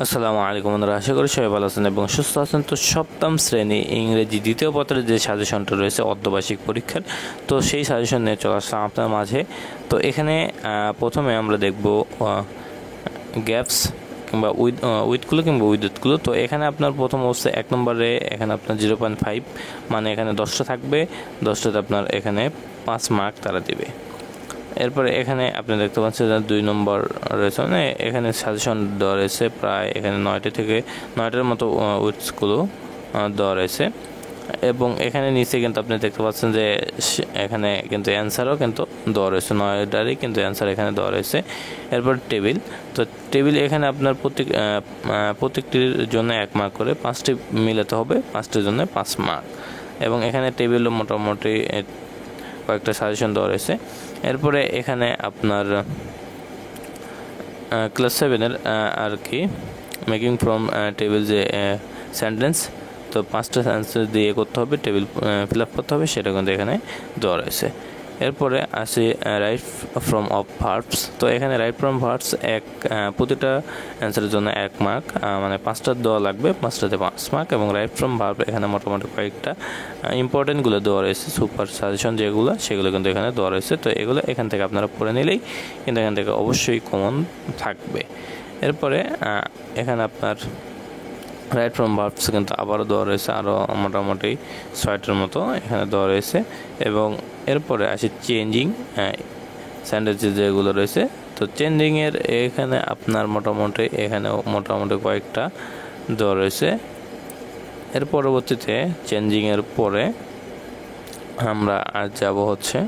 আসসালামু আলাইকুম বন্ধুরা, আশা করি সবাই ভালো আছেন এবং সুস্থ আছেন। তো সপ্তম শ্রেণী ইংরেজি দ্বিতীয় পত্রের যে সাজেশনটা রয়েছে অর্ধবার্ষিক পরীক্ষার, তো সেই সাজেশন নিয়ে চলে আসলাম আপনার মাঝে। তো এখানে প্রথমে আমরা দেখব গ্যাপস কিংবা উইথগুলো কিংবা উইথগুলো। তো এখানে আপনার প্রথম অবস্থায় 1 নম্বরে এখানে আপনার 0.5, মানে এখানে 10টা থাকবে, 10টাতে আপনার এখানে 5 মার্ক তারা দেবে। এরপরে এখানে আপনি দেখতে পাচ্ছেন যে 2 নম্বর রয়েছে, মানে এখানে সাজেশন দেওয়া রয়েছে প্রায় এখানে 9টা থেকে 9টার মতো উইথসগুলো দেওয়া রয়েছে। এবং এখানে নিচে কিন্তু আপনি দেখতে পাচ্ছেন যে এখানে কিন্তু অ্যান্সারও কিন্তু দেওয়া রয়েছে, 9টারই কিন্তু অ্যান্সার এখানে দেওয়া রয়েছে। এরপর টেবিল, তো টেবিল এখানে আপনার প্রত্যেকটির জন্য 1 মার্ক করে, 5টি মিলাতে হবে, 5টির জন্য 5 মার্ক। এবং এখানে টেবিলও মোটামুটি কয়েকটা সাজেশন দেওয়া রয়েছে। এরপরে এখানে আপনার ক্লাস 7-এর আর কি মেকিং ফ্রম টেবিল যে সেন্টেন্স, তো 5টা সেন্টেন্স দিয়ে করতে হবে, টেবিল ফিল আপ করতে হবে, সেটা কিন্তু এখানে দেওয়া রয়েছে। এরপরে আসে রাইট ফ্রম অফ ভার্বস। তো এখানে রাইট ফ্রম ভার্বস প্রতিটা অ্যান্সারের জন্য 1 মার্ক, মানে 5টা দেওয়া লাগবে, 5টাতে 5 মার্ক। এবং রাইট ফ্রম ভার্ব এখানে মোটামুটি কয়েকটা ইম্পর্টেন্টগুলো দেওয়া রয়েছে, সুপার সাজেশন যেগুলো, সেগুলো কিন্তু এখানে দেওয়া রয়েছে। তো এগুলো এখান থেকে আপনারা পড়ে নিলেই কিন্তু এখান থেকে অবশ্যই কমন থাকবে। এরপরে এখানে আপনার রাইট ফ্রম ভার্বস কিন্তু আবারও দেওয়া রয়েছে, আরও মোটামুটি 6টার মতো এখানে দেওয়া রয়েছে। এবং এরপরে আসে চেঞ্জিং সেন্টেন্স যেগুলো রয়েছে, তো চেঞ্জিংয়ের এখানে আপনার মোটামুটি কয়েকটা দেওয়া রয়েছে। এর পরবর্তীতে চেঞ্জিংয়ের পরে আমরা আর যাব হচ্ছে,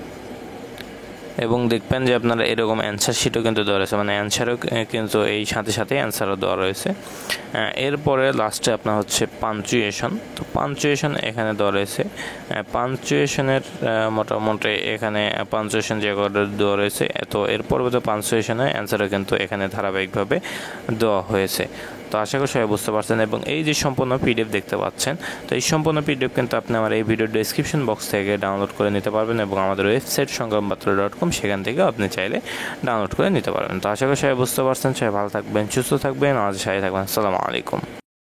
এবং দেখবেন যে আপনারা এরকম অ্যান্সার শিটও কিন্তু দেওয়া রয়েছে, মানে অ্যান্সারও কিন্তু এই সাথে সাথে অ্যান্সারও দেওয়া রয়েছে। এরপরে লাস্টে আপনার হচ্ছে পাঞ্চুয়েশন। তো পাঞ্চুয়েশন এখানে দেওয়া রয়েছে, পাঞ্চুয়েশনের মোটামুটি এখানে পাঞ্চুয়েশন যে দেওয়া রয়েছে, তো এর পরবর্তী পাঞ্চুয়েশনের অ্যান্সারও কিন্তু এখানে ধারাবাহিকভাবে দেওয়া হয়েছে। তো আশা করি সবাই বুঝতে পারছেন। এবং এই যে সম্পূর্ণ পিডিএফ দেখতে পাচ্ছেন, তো এই সম্পূর্ণ পিডিএফ কিন্তু আপনি আমার এই ভিডিওর ডেসক্রিপশন বক্স থেকে ডাউনলোড করে নিতে পারবেন, এবং আমাদের ওয়েবসাইট সংগ্রামপাত্র.com, সেখান থেকে আপনি চাইলে ডাউনলোড করে নিতে পারবেন। তো আশা করি সবাই বুঝতে পারছেন। সবাই ভালো থাকবেন, সুস্থ থাকবেন, আমাদের সাথে থাকবেন। আসসালামু আলাইকুম।